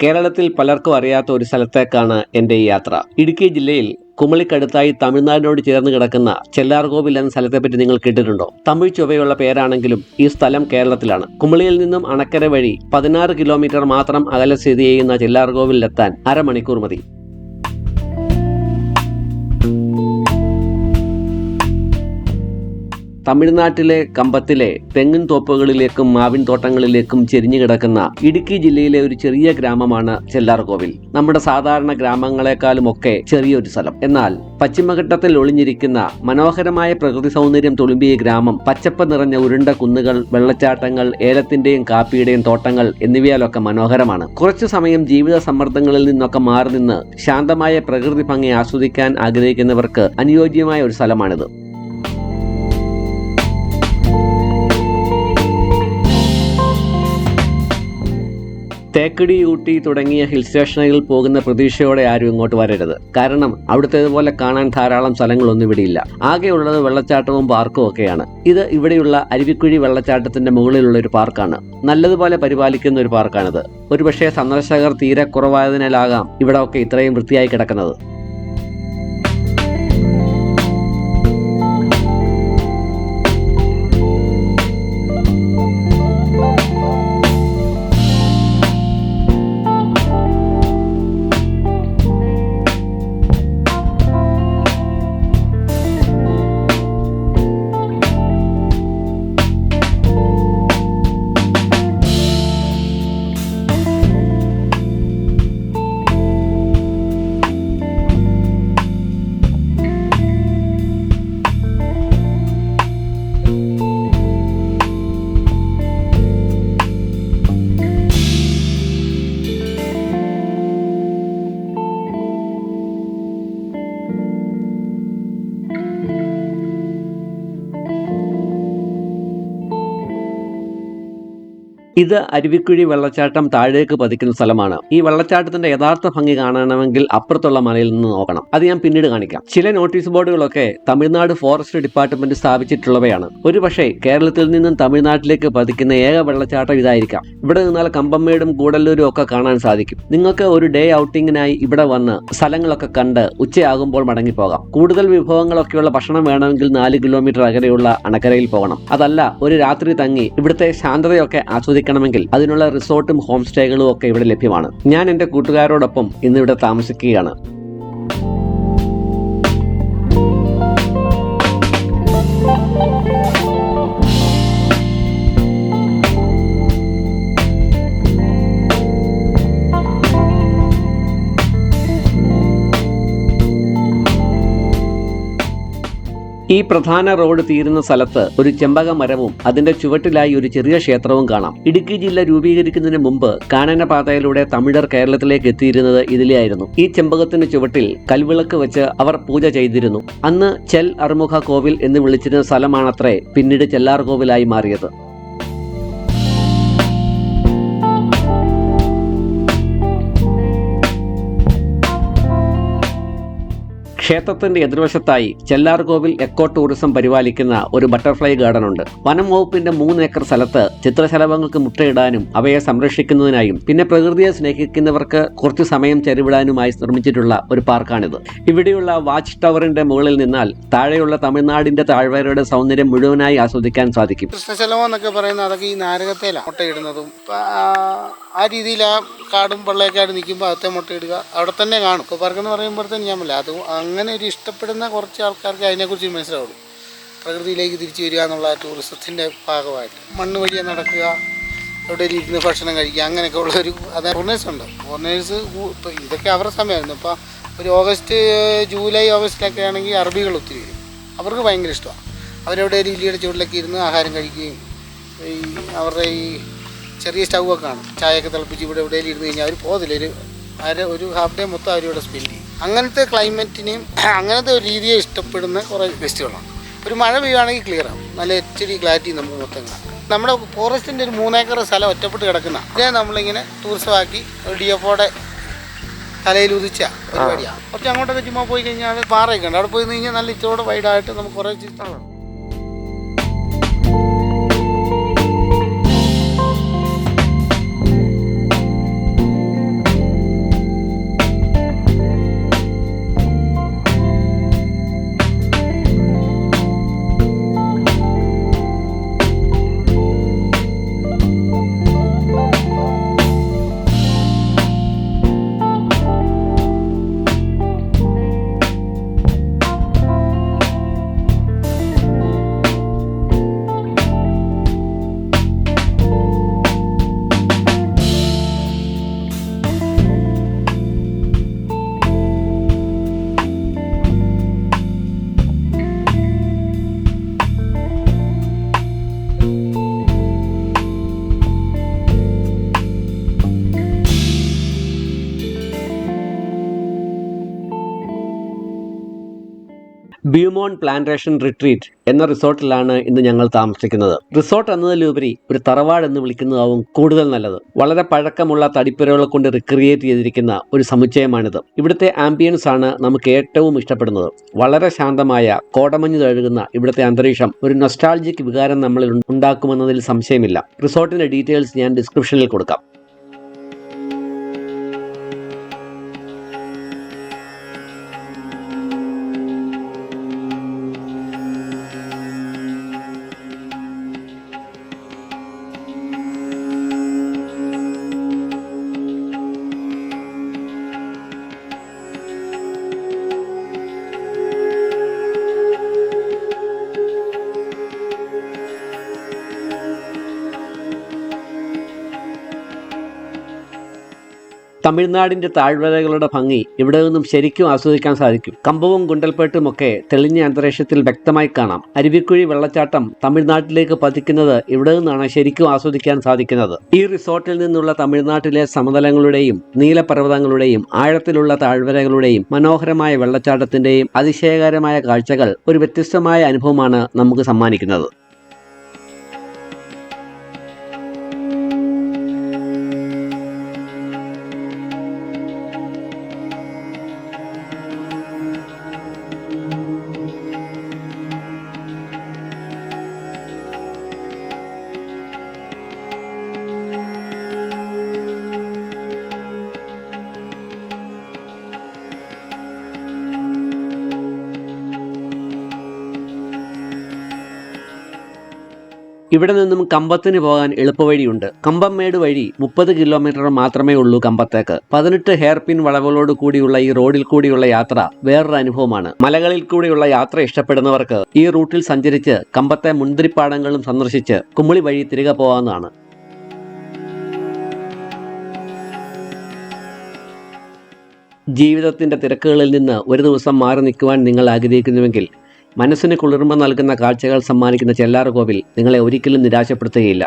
കേരളത്തിൽ പലർക്കും അറിയാത്ത ഒരു സ്ഥലത്തേക്കാണ് എൻ്റെ ഈ യാത്ര. ഇടുക്കി ജില്ലയിൽ കുമളിക്കടുത്തായി തമിഴ്നാടിനോട് ചേർന്ന് കിടക്കുന്ന ചെല്ലാർകോവിൽ എന്ന സ്ഥലത്തെപ്പറ്റി നിങ്ങൾ കേട്ടിട്ടുണ്ടോ? തമിഴ് ചൊവ്വയുള്ള പേരാണെങ്കിലും ഈ സ്ഥലം കേരളത്തിലാണ്. കുമളിയിൽ നിന്നും അണക്കര വഴി 16 കിലോമീറ്റർ മാത്രം അകലെ സ്ഥിതി ചെയ്യുന്ന ചെല്ലാർകോവിലെത്താൻ അരമണിക്കൂർ മതി. തമിഴ്നാട്ടിലെ കമ്പത്തിലെ തെങ്ങിൻ തോപ്പുകളിലേക്കും മാവിൻ തോട്ടങ്ങളിലേക്കും ചെരിഞ്ഞു കിടക്കുന്ന ഇടുക്കി ജില്ലയിലെ ഒരു ചെറിയ ഗ്രാമമാണ് ചെല്ലാർകോവിൽ. നമ്മുടെ സാധാരണ ഗ്രാമങ്ങളെക്കാളും ഒക്കെ ചെറിയൊരു സ്ഥലം. എന്നാൽ പശ്ചിമഘട്ടത്തിൽ ഒളിഞ്ഞിരിക്കുന്ന മനോഹരമായ പ്രകൃതി സൗന്ദര്യം തുളുമ്പിയ ഗ്രാമം പച്ചപ്പ് നിറഞ്ഞ ഉരുണ്ട കുന്നുകൾ, വെള്ളച്ചാട്ടങ്ങൾ, ഏലത്തിന്റെയും കാപ്പിയുടെയും തോട്ടങ്ങൾ എന്നിവയാലൊക്കെ മനോഹരമാണ്. കുറച്ചു സമയം ജീവിത സമ്മർദ്ദങ്ങളിൽ നിന്നൊക്കെ മാറി നിന്ന് ശാന്തമായ പ്രകൃതി ഭംഗി ആസ്വദിക്കാൻ ആഗ്രഹിക്കുന്നവർക്ക് അനുയോജ്യമായ ഒരു സ്ഥലമാണിത്. തേക്കടി, ഊട്ടി തുടങ്ങിയ ഹിൽ സ്റ്റേഷനുകളിൽ പോകുന്ന പ്രതീക്ഷയോടെ ആരും ഇങ്ങോട്ട് വരരുത്. കാരണം അവിടുത്തേതുപോലെ കാണാൻ ധാരാളം സ്ഥലങ്ങളൊന്നും ഇവിടെയില്ല. ആകെയുള്ളത് വെള്ളച്ചാട്ടവും പാർക്കും ഒക്കെയാണ്. ഇത് ഇവിടെയുള്ള അരുവിക്കുഴി വെള്ളച്ചാട്ടത്തിന്റെ മുകളിലുള്ള ഒരു പാർക്കാണ്. നല്ലതുപോലെ പരിപാലിക്കുന്ന ഒരു പാർക്കാണിത്. ഒരുപക്ഷെ സന്ദർശകർ തീരെ കുറവായതിനാലാകാം ഇവിടെ ഒക്കെ ഇത്രയും വൃത്തിയായി കിടക്കുന്നത്. ഇത് അരുവിക്കുഴി വെള്ളച്ചാട്ടം താഴേക്ക് പതിക്കുന്ന സ്ഥലമാണ്. ഈ വെള്ളച്ചാട്ടത്തിന്റെ യഥാർത്ഥ ഭംഗി കാണണമെങ്കിൽ അപ്പുറത്തുള്ള മലയിൽ നിന്ന് നോക്കണം. അത് ഞാൻ പിന്നീട് കാണിക്കാം. ചില നോട്ടീസ് ബോർഡുകളൊക്കെ തമിഴ്നാട് ഫോറസ്റ്റ് ഡിപ്പാർട്ട്മെന്റ് സ്ഥാപിച്ചിട്ടുള്ളവയാണ്. ഒരുപക്ഷെ കേരളത്തിൽ നിന്നും തമിഴ്നാട്ടിലേക്ക് പതിക്കുന്ന ഏക വെള്ളച്ചാട്ടം ഇതായിരിക്കാം. ഇവിടെ നിന്നാൽ കമ്പമ്മേടും കൂടല്ലൂരും ഒക്കെ കാണാൻ സാധിക്കും. നിങ്ങൾക്ക് ഒരു ഡേ ഔട്ടിങ്ങിനായി ഇവിടെ വന്ന് സ്ഥലങ്ങളൊക്കെ കണ്ട് ഉച്ചയാകുമ്പോൾ മടങ്ങിപ്പോകാം. കൂടുതൽ വിഭവങ്ങളൊക്കെയുള്ള ഭക്ഷണം വേണമെങ്കിൽ 4 കിലോമീറ്റർ അകലെയുള്ള അണക്കരയിൽ പോകണം. അതല്ല, ഒരു രാത്രി തങ്ങി ഇവിടുത്തെ ശാന്തതയൊക്കെ ആസ്വദിക്കണമെങ്കിൽ അതിനുള്ള റിസോർട്ടും ഹോം സ്റ്റേകളും ഒക്കെ ഇവിടെ ലഭ്യമാണ്. ഞാൻ എൻ്റെ കൂട്ടുകാരോടൊപ്പം ഇന്നിവിടെ താമസിക്കുകയാണ്. ഈ പ്രധാന റോഡ് തീരുന്ന സ്ഥലത്ത് ഒരു ചെമ്പക മരവും അതിന്റെ ചുവട്ടിലായി ഒരു ചെറിയ ക്ഷേത്രവും കാണാം. ഇടുക്കി ജില്ല രൂപീകരിക്കുന്നതിന് മുമ്പ് കാനനപാതയിലൂടെ തമിഴർ കേരളത്തിലേക്ക് എത്തിയിരുന്നത് ഇതിലെയായിരുന്നു. ഈ ചെമ്പകത്തിന് ചുവട്ടിൽ കൽവിളക്ക് വെച്ച് അവർ പൂജ ചെയ്തിരുന്നു. അന്ന് ചെൽ അറുമുഖ കോവിൽ എന്ന് വിളിച്ചിരുന്ന സ്ഥലമാണത്രേ പിന്നീട് ചെല്ലാർകോവിലായി മാറിയത്. ക്ഷേത്രത്തിന്റെ എതിർവശത്തായി ചെല്ലാർകോവിൽ എക്കോ ടൂറിസം പരിപാലിക്കുന്ന ഒരു ബട്ടർഫ്ലൈ ഗാർഡൻ ഉണ്ട്. വനം വകുപ്പിന്റെ 3 ഏക്കർ സ്ഥലത്ത് ചിത്രശലഭങ്ങൾക്ക് മുട്ടയിടാനും അവയെ സംരക്ഷിക്കുന്നതിനായും പിന്നെ പ്രകൃതിയെ സ്നേഹിക്കുന്നവർക്ക് കുറച്ചു സമയം ചെലവിടാനുമായി നിർമ്മിച്ചിട്ടുള്ള ഒരു പാർക്കാണിത്. ഇവിടെയുള്ള വാച്ച് ടവറിന്റെ മുകളിൽ നിന്നാൽ താഴെയുള്ള തമിഴ്നാടിന്റെ താഴ്വരയുടെ സൗന്ദര്യം മുഴുവനായി ആസ്വദിക്കാൻ സാധിക്കും. കൃഷ്ണശലഭം എന്നൊക്കെ പറയുന്നത് അതൊക്കെ ഈ നാരകത്തേലാണ് മുട്ടയിടുന്നതും. ആ രീതിയിൽ ആ കാടും വെള്ളയൊക്കെ ആയിട്ട് നിൽക്കുമ്പോൾ അകത്തെ മുട്ടയിടുക അവിടെ തന്നെ കാണും. ഇപ്പോൾ പാർക്കെന്ന് പറയുമ്പോഴത്തേന് ഞാൻ പറ്റില്ല. അത് അങ്ങനെ ഒരു ഇഷ്ടപ്പെടുന്ന കുറച്ച് ആൾക്കാർക്ക് അതിനെക്കുറിച്ച് മനസ്സിലാവുള്ളൂ. പ്രകൃതിയിലേക്ക് തിരിച്ചു വരിക എന്നുള്ള ടൂറിസത്തിൻ്റെ ഭാഗമായിട്ട് മണ്ണ് വഴിയെ നടക്കുക, എവിടെ ഇരുന്ന് ഭക്ഷണം കഴിക്കുക, അങ്ങനെയൊക്കെ ഉള്ളൊരു ഫോറിനേഴ്സ് ഉണ്ട്. ഫോറിനേഴ്സ് ഇപ്പോൾ ഇതൊക്കെ അവരുടെ സമയമായിരുന്നു. ഇപ്പോൾ ഒരു ജൂലൈ ഓഗസ്റ്റിലൊക്കെ ആണെങ്കിൽ അറബികൾ ഒത്തിരി വരും. അവർക്ക് ഭയങ്കര ഇഷ്ടമാണ്. അവരെവിടെ ഒരു ഇല്ലിയുടെ ചുവട്ടിലൊക്കെ ഇരുന്ന് ആഹാരം കഴിക്കുകയും ഈ അവരുടെ ഈ ചെറിയ സ്റ്റൗവൊക്കെ കാണും, ചായയൊക്കെ തിളപ്പിച്ച് ഇവിടെ എവിടെയെങ്കിലും ഇരുന്ന് കഴിഞ്ഞാൽ അവർ പോകത്തില്ല. ഒരു ഹാഫ് ഡേ മൊത്തം അവരിവിടെ സ്പെൻഡ് ചെയ്യും. അങ്ങനത്തെ ക്ലൈമറ്റിനെയും അങ്ങനത്തെ ഒരു രീതിയെ ഇഷ്ടപ്പെടുന്ന കുറേ ഗസ്റ്റുകളാണ്. ഒരു മഴ പെയ്യുകയാണെങ്കിൽ ക്ലിയർ ആവും, നല്ല HD ക്ലാരിറ്റി നമുക്ക് മൊത്തം കാണാം. നമ്മുടെ ഫോറസ്റ്റിൻ്റെ ഒരു 3 ഏക്കർ സ്ഥലം ഒറ്റപ്പെട്ട് കിടക്കുന്ന ഇതിനെ നമ്മളിങ്ങനെ ടൂറിസമാക്കി DFOയുടെ തലയിൽ ഉദിച്ച പരിപാടിയാണ്. കുറച്ച് അങ്ങോട്ടൊക്കെ ചുമ്മാ പോയി കഴിഞ്ഞാൽ പാറയൊക്കെ ഉണ്ട്. അവിടെ പോയി കഴിഞ്ഞാൽ നല്ല ഇച്ചിരോടെ വൈഡായിട്ട് നമുക്ക് കുറേ ചിത്രങ്ങളാണ്. Beaumont Plantation റിട്രീറ്റ് എന്ന റിസോർട്ടിലാണ് ഇന്ന് ഞങ്ങൾ താമസിക്കുന്നത്. റിസോർട്ട് എന്നതിലുപരി ഒരു തറവാട് എന്ന് വിളിക്കുന്നതാവും കൂടുതൽ നല്ലത്. വളരെ പഴക്കമുള്ള തടിപ്പുരകളെ കൊണ്ട് റിക്രിയേറ്റ് ചെയ്തിരിക്കുന്ന ഒരു സമുച്ചയമാണിത്. ഇവിടുത്തെ ആംബിയൻസ് ആണ് നമുക്ക് ഏറ്റവും ഇഷ്ടപ്പെടുന്നത്. വളരെ ശാന്തമായ കോടമഞ്ഞ് തഴുകുന്ന ഇവിടുത്തെ അന്തരീക്ഷം ഒരു നൊസ്റ്റാൾജിക് വികാരം നമ്മളിൽ ഉണ്ടാക്കുമെന്നതിൽ സംശയമില്ല. റിസോർട്ടിന്റെ ഡീറ്റെയിൽസ് ഞാൻ ഡിസ്ക്രിപ്ഷനിൽ കൊടുക്കാം. തമിഴ്നാടിന്റെ താഴ്വരകളുടെ ഭംഗി ഇവിടെ നിന്നും ശരിക്കും ആസ്വദിക്കാൻ സാധിക്കും. കമ്പവും ഗുണ്ടൽപേട്ടുമൊക്കെ തെളിഞ്ഞ അന്തരീക്ഷത്തിൽ വ്യക്തമായി കാണാം. അരുവിക്കുഴി വെള്ളച്ചാട്ടം തമിഴ്നാട്ടിലേക്ക് പതിക്കുന്നത് ഇവിടെ നിന്നാണ് ശരിക്കും ആസ്വദിക്കാൻ സാധിക്കുന്നത്. ഈ റിസോർട്ടിൽ നിന്നുള്ള തമിഴ്നാട്ടിലെ സമതലങ്ങളുടെയും നീലപർവ്വതങ്ങളുടെയും ആഴത്തിലുള്ള താഴ്വരകളുടെയും മനോഹരമായ വെള്ളച്ചാട്ടത്തിന്റെയും അതിശയകരമായ കാഴ്ചകൾ ഒരു വ്യത്യസ്തമായ അനുഭവമാണ് നമുക്ക് സമ്മാനിക്കുന്നത്. ഇവിടെ നിന്നും കമ്പത്തിന് പോകാൻ എളുപ്പവഴിയുണ്ട്. കമ്പം മേട് വഴി 30 കിലോമീറ്റർ മാത്രമേ ഉള്ളൂ കമ്പത്തേക്ക്. 18 ഹെയർപിൻ വളവുകളോട് കൂടിയുള്ള ഈ റോഡിൽ കൂടിയുള്ള യാത്ര വേറൊരു അനുഭവമാണ്. മലകളിൽ കൂടിയുള്ള യാത്ര ഇഷ്ടപ്പെടുന്നവർക്ക് ഈ റൂട്ടിൽ സഞ്ചരിച്ച് കമ്പത്തെ മുന്തിരിപ്പാടങ്ങളും സന്ദർശിച്ച് കുമിളി വഴി തിരികെ പോകാവുന്നതാണ്. ജീവിതത്തിന്റെ തിരക്കുകളിൽ നിന്ന് ഒരു ദിവസം മാറി നിൽക്കുവാൻ നിങ്ങൾ ആഗ്രഹിക്കുന്നുവെങ്കിൽ മനസ്സിന് കുളിർമ നൽകുന്ന കാഴ്ചകൾ സമ്മാനിക്കുന്ന ചെല്ലാർകോവിൽ നിങ്ങളെ ഒരിക്കലും നിരാശപ്പെടുത്തുകയില്ല.